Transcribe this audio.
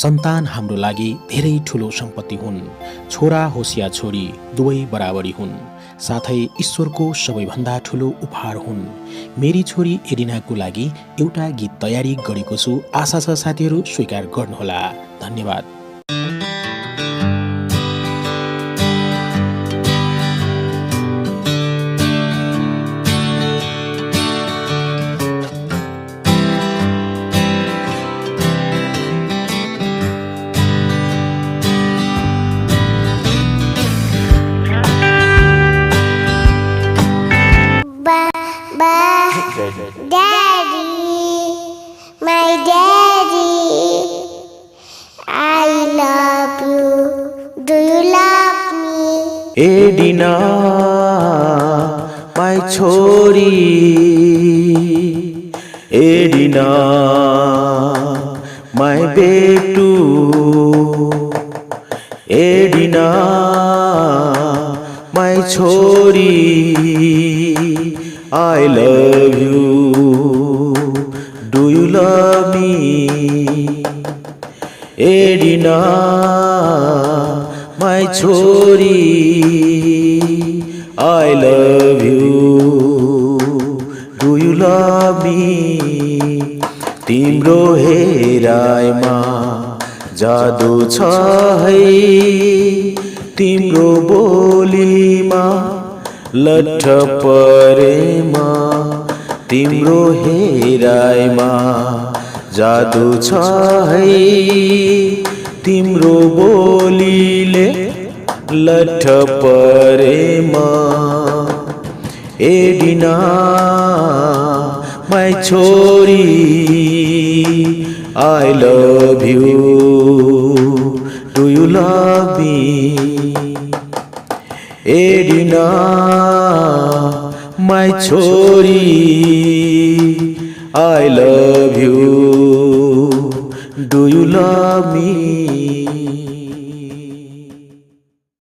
सन्तान हाम्रो लागि धेरै ठूलो सम्पत्ति हुन्। छोरा होस् या छोरी दुवै बराबरी हुन्, साथै ईश्वरको सबैभन्दा ठूलो उपहार हुन्। मेरी छोरी एरिनाको लागि एउटा गीत तयारी गरेको छु। आशा छ साथीहरू स्वीकार गर्नुहोला। धन्यवाद। Daddy, my daddy, I love you. Do you love me? Edina, my chori. Edina, my betu. Edina, my chori. I love you. Do you love me? Edina, my chori. I love you. Do you love me? तिम्रो हेराइमा जादु छ है, तिम्रो बोलीमा लट्ठ परेमा, तिम्रो हेराइमा जादु छ है, तिम्रो बोलीले लट्ठ परेमा। एडिना माई छोरी, I love you. Do you love me? Edina, my chori, I love you. Do you love me?